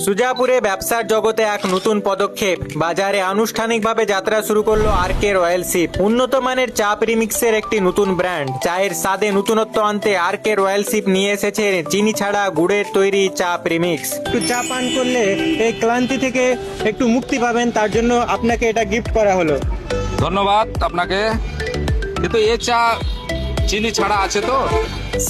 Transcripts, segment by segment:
সুজাপুরে ব্যবসার জগতে এক নতুন পদক্ষেপ, বাজারে আনুষ্ঠানিকভাবে যাত্রা শুরু করলো আরকে রয়্যাল সিপ। উন্নত মানের চা প্রিমিক্সের একটি নতুন ব্র্যান্ড। চায়ের স্বাদে নতুনত্ব আনতে আরকে রয়্যাল সিপ নিয়ে এসেছে চিনি ছাড়া গুড়ের তৈরি চা প্রিমিক্স। একটু চা পান করলে এই ক্লান্তি থেকে একটু মুক্তি পাবেন, তার জন্য আপনাকে এটা গিফট করা হলো। ধন্যবাদ আপনাকে। কিন্তু এ চা চিনি ছাড়া আছে তো?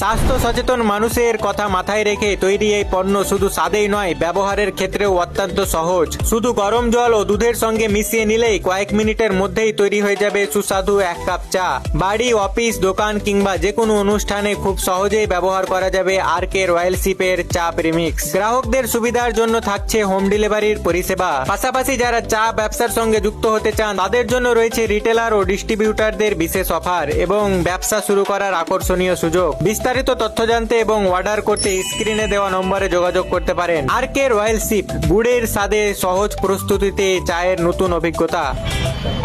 স্বাস্থ্য সচেতন মানুষের কথা মাথায় রেখে তৈরি এই পণ্য শুধু স্বাদেই নয়, ব্যবহারের ক্ষেত্রেও অত্যন্ত সহজ। শুধু গরম জল ও দুধের সঙ্গে মিশিয়ে নিলেই কয়েক মিনিটের মধ্যেই তৈরি হয়ে যাবে সুস্বাদু এক কাপ চা। বাড়ি, অফিস, দোকান কিংবা যে কোনো অনুষ্ঠানে খুব সহজেই ব্যবহার করা যাবে আরকে রয়্যাল সিপের চা প্রিমিক্স। গ্রাহকদের সুবিধার জন্য থাকছে হোম ডেলিভারির পরিষেবা। পাশাপাশি যারা চা ব্যবসার সঙ্গে যুক্ত হতে চান তাদের জন্য রয়েছে রিটেলার ও ডিস্ট্রিবিউটারদের বিশেষ অফার এবং ব্যবসা শুরু করার আকর্ষণীয় সুযোগ। বিস্তারিত তথ্য জানতে এবং অর্ডার করতে স্ক্রিনে দেওয়া নম্বরে যোগাযোগ করতে পারেন। আরকে রয়্যাল সিপ, গুড়ের স্বাদে সহজ প্রস্তুতিতে চায়ের নতুন অভিজ্ঞতা।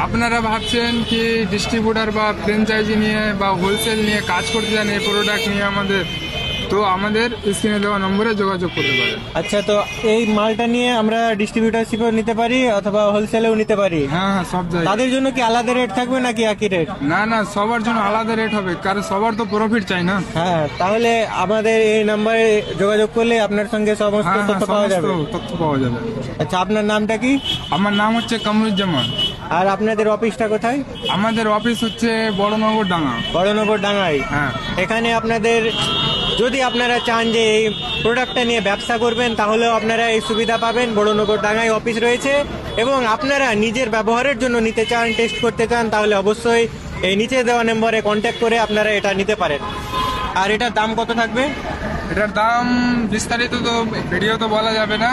আপনারা ভাবছেন কি ডিস্ট্রিবিউটার বা ফ্র্যাঞ্চাইজি নিয়ে বা হোলসেল নিয়ে কাজ করতে চান এই প্রোডাক্ট নিয়ে আমাদের স্ক্রিনে দেওয়া নম্বরে যোগাযোগ করতে পারেন। আচ্ছা, তো এই মালটা নিয়ে আমরা ডিস্ট্রিবিউটারশিপও নিতে পারি অথবা হোলসেলেও নিতে পারি? হ্যাঁ, সব জায়গায়। তাদের জন্য কি আলাদা রেট থাকবে নাকি একই রেট? না, সবার জন্য আলাদা রেট হবে, কারণ সবার তো প্রফিট চাই না। হ্যাঁ, তাহলে আমাদের এই নাম্বারে যোগাযোগ করলে আপনার সঙ্গে সমস্ত হ্যাঁ, তথ্য পাওয়া যাবে। সমস্ত তথ্য পাওয়া যাবে। আচ্ছা, আপনার নামটা কি? আমার নাম হচ্ছে কামরুজ্জামান। আর আপনাদের অফিসটা কোথায়? আমাদের অফিস হচ্ছে বড়নগর ডাঙ্গা। বড়নগর ডাঙ্গায়। হ্যাঁ। এখানে আপনাদের যদি আপনারা চান যে এই প্রোডাক্টটা নিয়ে ব্যবসা করবেন তাহলেও আপনারা এই সুবিধা পাবেন। বড়নগর ডাঙ্গায় অফিস রয়েছে এবং আপনারা নিজের ব্যবহারের জন্য নিতে চান, টেস্ট করতে চান, তাহলে অবশ্যই এই নিচে দেওয়া নম্বরে কন্ট্যাক্ট করে আপনারা এটা নিতে পারেন। আর এটার দাম কত থাকবে? এটার দাম বিস্তারিত তো ভিডিও তো বলা যাবে না,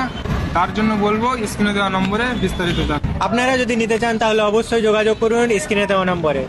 তার জন্য বলবো স্ক্রিনে দেওয়া নম্বরে বিস্তারিত দাম। আপনারা যদি নিতে চান তাহলে অবশ্যই যোগাযোগ করুন স্ক্রিনে দেওয়া নম্বরে।